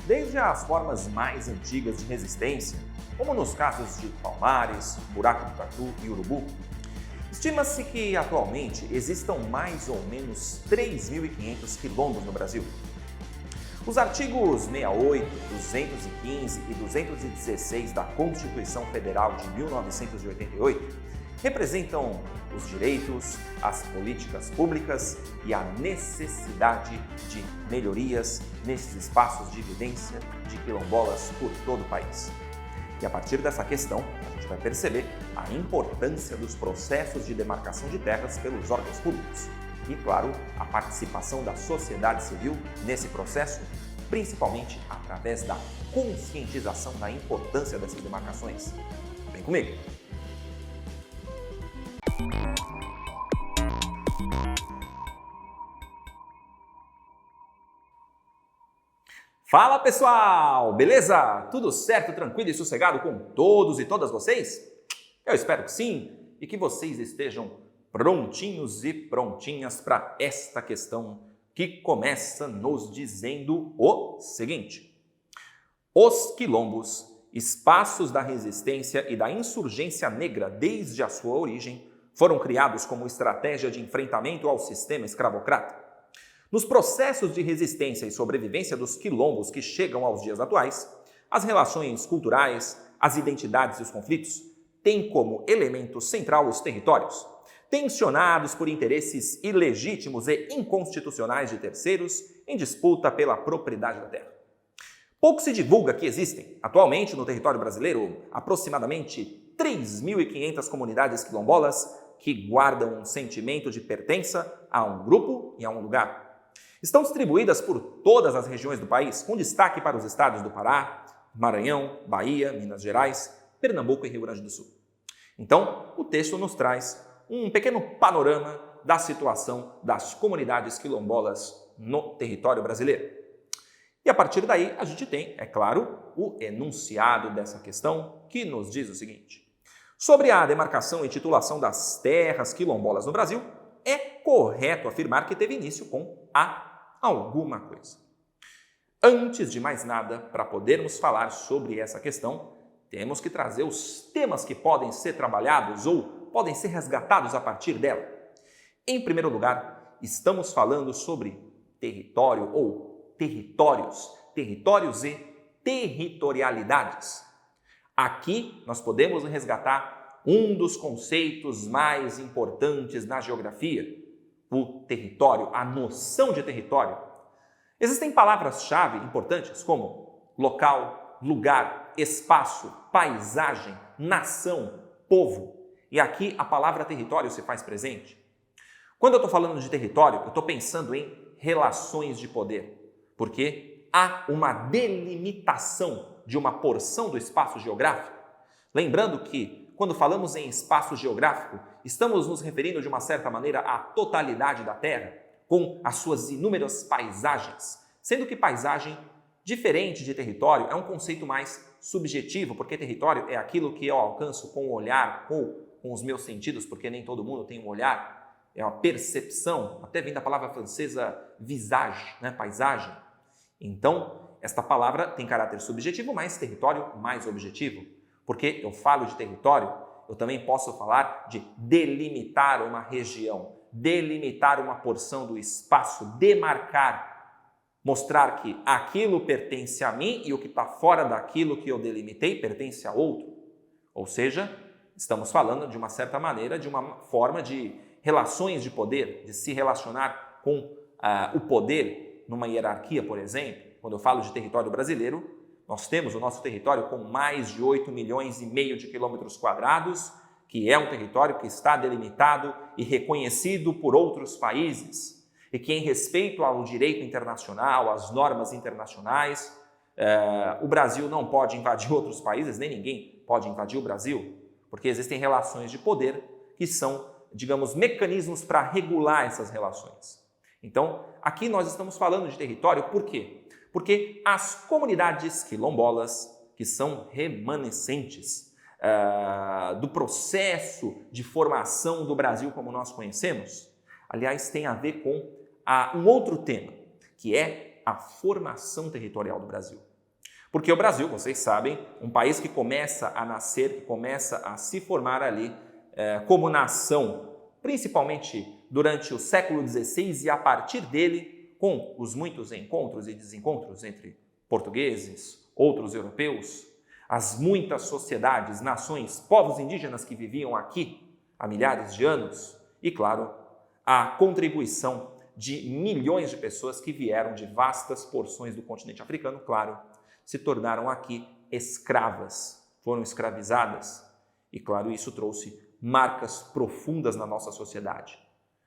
desde as formas mais antigas de resistência, como nos casos de Palmares, Buraco do Tatu e Urubu. Estima-se que atualmente existam mais ou menos 3.500 quilombos no Brasil. Os artigos 68, 215 e 216 da Constituição Federal de 1988 representam os direitos, as políticas públicas e a necessidade de melhorias nesses espaços de vivência de quilombolas por todo o país. E a partir dessa questão, a gente vai perceber a importância dos processos de demarcação de terras pelos órgãos públicos e, claro, a participação da sociedade civil nesse processo, principalmente através da conscientização da importância dessas demarcações. Vem comigo! Fala pessoal, beleza? Tudo certo, tranquilo e sossegado com todos e todas vocês? Eu espero que sim e que vocês estejam prontinhos e prontinhas para esta questão que começa nos dizendo o seguinte: os quilombos, espaços da resistência e da insurgência negra desde a sua origem, foram criados como estratégia de enfrentamento ao sistema escravocrata. Nos processos de resistência e sobrevivência dos quilombos que chegam aos dias atuais, as relações culturais, as identidades e os conflitos têm como elemento central os territórios, tensionados por interesses ilegítimos e inconstitucionais de terceiros em disputa pela propriedade da terra. Pouco se divulga que existem, atualmente no território brasileiro, aproximadamente 3.500 comunidades quilombolas que guardam um sentimento de pertença a um grupo e a um lugar. Estão distribuídas por todas as regiões do país, com destaque para os estados do Pará, Maranhão, Bahia, Minas Gerais, Pernambuco e Rio Grande do Sul. Então, o texto nos traz um pequeno panorama da situação das comunidades quilombolas no território brasileiro. E a partir daí, a gente tem, é claro, o enunciado dessa questão, que nos diz o seguinte: sobre a demarcação e titulação das terras quilombolas no Brasil, é correto afirmar que teve início com alguma coisa. Antes de mais nada, para podermos falar sobre essa questão, temos que trazer os temas que podem ser trabalhados ou podem ser resgatados a partir dela. Em primeiro lugar, estamos falando sobre território ou territórios e territorialidades. Aqui nós podemos resgatar um dos conceitos mais importantes na geografia, o território, a noção de território. Existem palavras-chave importantes como local, lugar, espaço, paisagem, nação, povo. E aqui a palavra território se faz presente. Quando eu estou falando de território, eu estou pensando em relações de poder, porque há uma delimitação de uma porção do espaço geográfico. Lembrando que, quando falamos em espaço geográfico, estamos nos referindo de uma certa maneira à totalidade da Terra, com as suas inúmeras paisagens, sendo que paisagem, diferente de território, é um conceito mais subjetivo, porque território é aquilo que eu alcanço com o olhar, com os meus sentidos, porque nem todo mundo tem um olhar, é uma percepção, até vem da palavra francesa visage, né? Paisagem. Então, esta palavra tem caráter subjetivo, mas território mais objetivo. Porque eu falo de território, eu também posso falar de delimitar uma região, delimitar uma porção do espaço, demarcar, mostrar que aquilo pertence a mim e o que está fora daquilo que eu delimitei pertence a outro. Ou seja, estamos falando de uma certa maneira, de uma forma de relações de poder, de se relacionar com o poder numa hierarquia, por exemplo. Quando eu falo de território brasileiro, nós temos o nosso território com mais de 8,5 milhões de quilômetros quadrados, que é um território que está delimitado e reconhecido por outros países, e que, em respeito ao direito internacional, às normas internacionais, o Brasil não pode invadir outros países, nem ninguém pode invadir o Brasil, porque existem relações de poder que são, digamos, mecanismos para regular essas relações. Então, aqui nós estamos falando de território por quê? Porque as comunidades quilombolas, que são remanescentes do processo de formação do Brasil como nós conhecemos, aliás, tem a ver com um outro tema, que é a formação territorial do Brasil. Porque o Brasil, vocês sabem, um país que começa a nascer, que começa a se formar ali como nação, principalmente durante o século XVI e a partir dele, com os muitos encontros e desencontros entre portugueses, outros europeus, as muitas sociedades, nações, povos indígenas que viviam aqui há milhares de anos e, claro, a contribuição de milhões de pessoas que vieram de vastas porções do continente africano, claro, se tornaram aqui escravas, foram escravizadas e, claro, isso trouxe marcas profundas na nossa sociedade,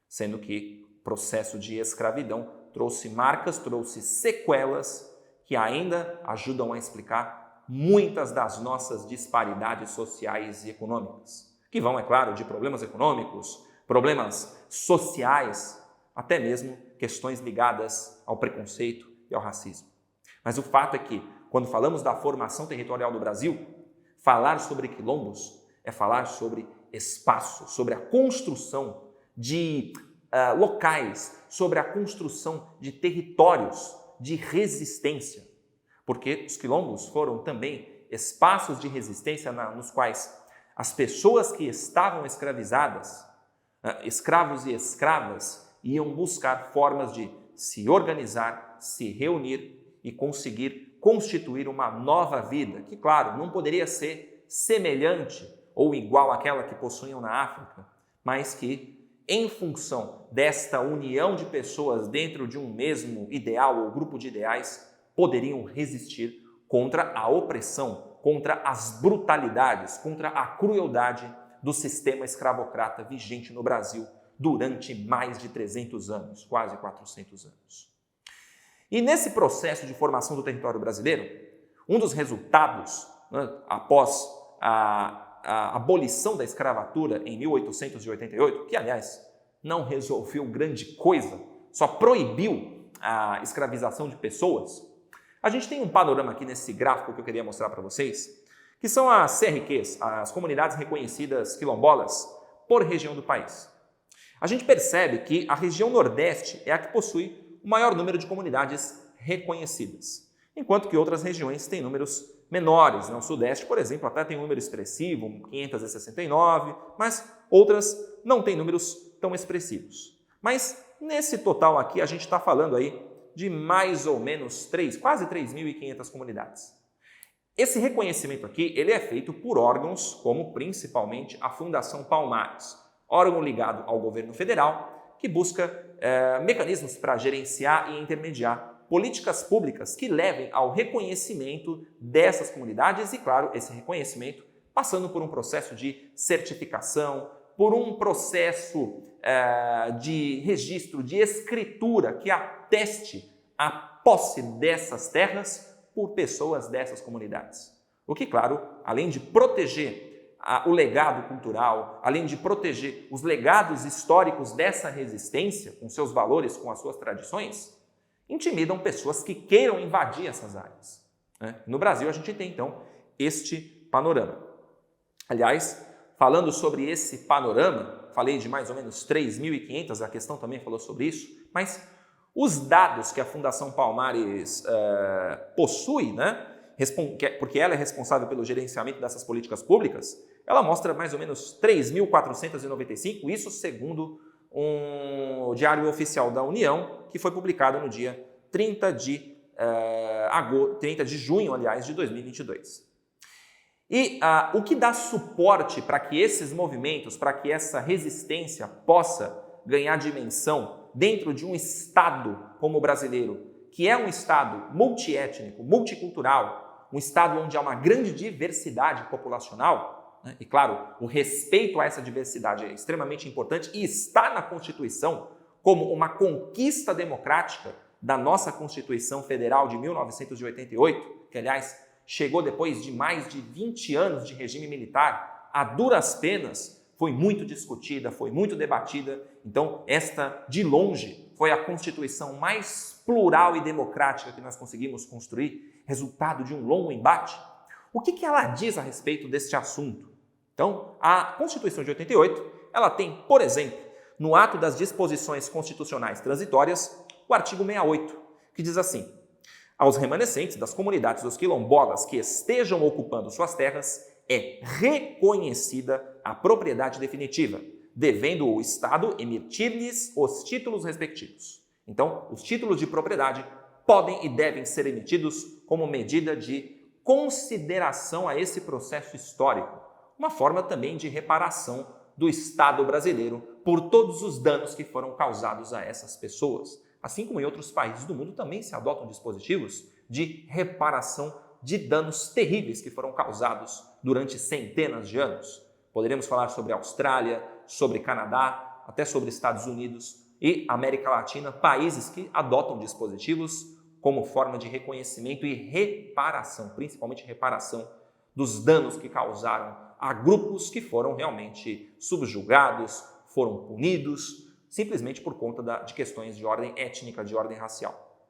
sendo que o processo de escravidão trouxe marcas, trouxe sequelas que ainda ajudam a explicar muitas das nossas disparidades sociais e econômicas, que vão, é claro, de problemas econômicos, problemas sociais, até mesmo questões ligadas ao preconceito e ao racismo. Mas o fato é que, quando falamos da formação territorial do Brasil, falar sobre quilombos é falar sobre espaço, sobre a construção de locais, sobre a construção de territórios de resistência, porque os quilombos foram também espaços de resistência nos quais as pessoas que estavam escravizadas, escravos e escravas, iam buscar formas de se organizar, se reunir e conseguir constituir uma nova vida, que, claro, não poderia ser semelhante ou igual àquela que possuíam na África, mas que, em função desta união de pessoas dentro de um mesmo ideal ou grupo de ideais, poderiam resistir contra a opressão, contra as brutalidades, contra a crueldade do sistema escravocrata vigente no Brasil durante mais de 300 anos, quase 400 anos. E nesse processo de formação do território brasileiro, um dos resultados, após a abolição da escravatura em 1888, que, aliás, não resolveu grande coisa, só proibiu a escravização de pessoas, a gente tem um panorama aqui nesse gráfico que eu queria mostrar para vocês, que são as CRQs, as comunidades reconhecidas quilombolas, por região do país. A gente percebe que a região Nordeste é a que possui o maior número de comunidades reconhecidas, enquanto que outras regiões têm números menores. O Sudeste, por exemplo, até tem um número expressivo, 569, mas outras não têm números tão expressivos. Mas nesse total aqui, a gente está falando aí de mais ou menos quase 3.500 comunidades. Esse reconhecimento aqui ele é feito por órgãos como principalmente a Fundação Palmares, órgão ligado ao governo federal que busca mecanismos para gerenciar e intermediar políticas públicas que levem ao reconhecimento dessas comunidades e, claro, esse reconhecimento passando por um processo de certificação, por um processo de registro, de escritura que ateste a posse dessas terras por pessoas dessas comunidades. O que, claro, além de proteger o legado cultural, além de proteger os legados históricos dessa resistência, com seus valores, com as suas tradições, intimidam pessoas que queiram invadir essas áreas. No Brasil, a gente tem, então, este panorama. Aliás, falando sobre esse panorama, falei de mais ou menos 3.500, a questão também falou sobre isso, mas os dados que a Fundação Palmares possui, porque ela é responsável pelo gerenciamento dessas políticas públicas, ela mostra mais ou menos 3.495, isso segundo um Diário Oficial da União, que foi publicado no dia 30 de junho, aliás, de 2022. E o que dá suporte para que esses movimentos, para que essa resistência possa ganhar dimensão dentro de um Estado como o brasileiro, que é um Estado multiétnico, multicultural, um Estado onde há uma grande diversidade populacional, e claro, o respeito a essa diversidade é extremamente importante e está na Constituição como uma conquista democrática da nossa Constituição Federal de 1988, que, aliás, chegou depois de mais de 20 anos de regime militar, a duras penas, foi muito discutida, foi muito debatida. Então, esta, de longe, foi a Constituição mais plural e democrática que nós conseguimos construir, resultado de um longo embate. O que ela diz a respeito deste assunto? Então, a Constituição de 88, ela tem, por exemplo, no ato das disposições constitucionais transitórias, o artigo 68, que diz assim: Aos remanescentes das comunidades dos quilombolas que estejam ocupando suas terras, é reconhecida a propriedade definitiva, devendo o Estado emitir-lhes os títulos respectivos. Então, os títulos de propriedade podem e devem ser emitidos como medida de consideração a esse processo histórico, uma forma também de reparação do Estado brasileiro por todos os danos que foram causados a essas pessoas. Assim como em outros países do mundo também se adotam dispositivos de reparação de danos terríveis que foram causados durante centenas de anos. Poderemos falar sobre a Austrália, sobre Canadá, até sobre Estados Unidos e América Latina, países que adotam dispositivos como forma de reconhecimento e reparação, principalmente reparação dos danos que causaram a grupos que foram realmente subjugados, foram punidos, simplesmente por conta de questões de ordem étnica, de ordem racial.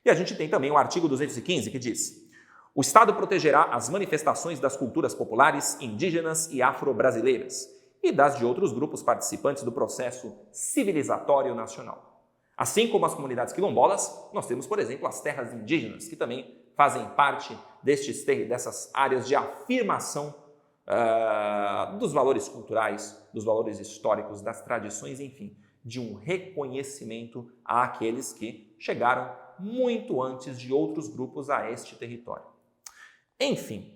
E a gente tem também o artigo 215 que diz: o Estado protegerá as manifestações das culturas populares, indígenas e afro-brasileiras e das de outros grupos participantes do processo civilizatório nacional. Assim como as comunidades quilombolas, nós temos, por exemplo, as terras indígenas, que também fazem parte dessas áreas de afirmação dos valores culturais, dos valores históricos, das tradições, enfim, de um reconhecimento àqueles que chegaram muito antes de outros grupos a este território. Enfim,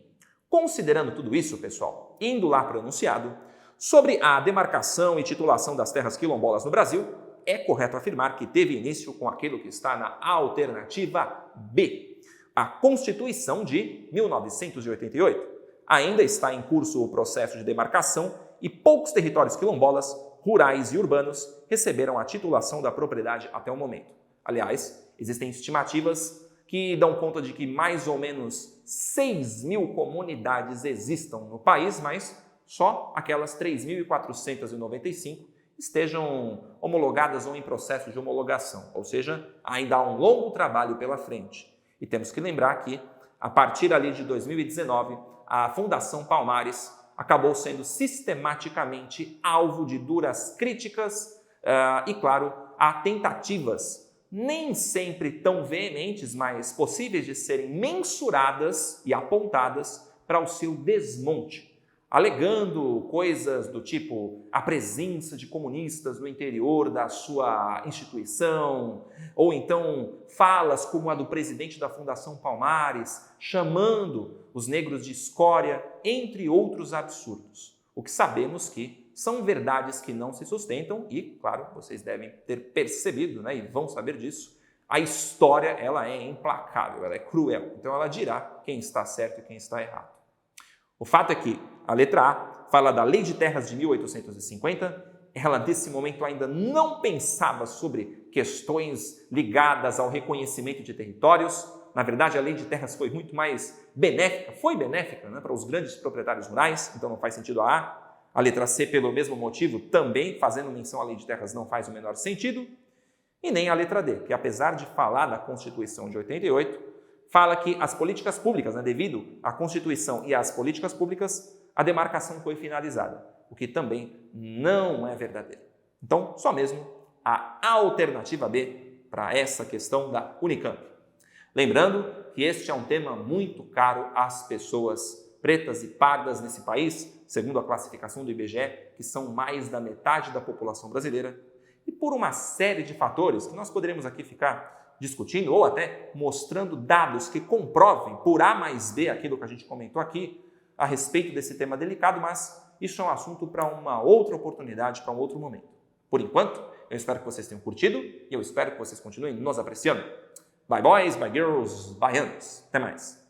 considerando tudo isso, pessoal, indo lá para o enunciado, sobre a demarcação e titulação das terras quilombolas no Brasil, é correto afirmar que teve início com aquilo que está na alternativa B, a Constituição de 1988. Ainda está em curso o processo de demarcação e poucos territórios quilombolas, rurais e urbanos receberam a titulação da propriedade até o momento. Aliás, existem estimativas que dão conta de que mais ou menos 6.000 comunidades existam no país, mas só aquelas 3.495 estejam homologadas ou em processo de homologação, ou seja, ainda há um longo trabalho pela frente. E temos que lembrar que, a partir ali de 2019, a Fundação Palmares acabou sendo sistematicamente alvo de duras críticas e, claro, há tentativas, nem sempre tão veementes, mas possíveis de serem mensuradas e apontadas para o seu desmonte, alegando coisas do tipo a presença de comunistas no interior da sua instituição, ou então falas como a do presidente da Fundação Palmares, chamando os negros de escória, entre outros absurdos. O que sabemos que são verdades que não se sustentam e, claro, vocês devem ter percebido, né, e vão saber disso, a história ela é implacável, ela é cruel, então ela dirá quem está certo e quem está errado. O fato é que a letra A fala da Lei de Terras de 1850, ela nesse momento ainda não pensava sobre questões ligadas ao reconhecimento de territórios. Na verdade, a Lei de Terras foi muito mais benéfica, né, para os grandes proprietários rurais, então não faz sentido a A. A letra C, pelo mesmo motivo, também fazendo menção à Lei de Terras, não faz o menor sentido. E nem a letra D, que apesar de falar da Constituição de 88, fala que as políticas públicas, né, devido à Constituição e às políticas públicas, a demarcação foi finalizada, o que também não é verdadeiro. Então, só mesmo a alternativa B para essa questão da Unicamp. Lembrando que este é um tema muito caro às pessoas pretas e pardas nesse país, segundo a classificação do IBGE, que são mais da metade da população brasileira, e por uma série de fatores que nós poderemos aqui ficar discutindo ou até mostrando dados que comprovem por A mais B aquilo que a gente comentou aqui a respeito desse tema delicado, mas isso é um assunto para uma outra oportunidade, para um outro momento. Por enquanto, eu espero que vocês tenham curtido e eu espero que vocês continuem nos apreciando. Bye boys, bye girls, bye anos. Até mais.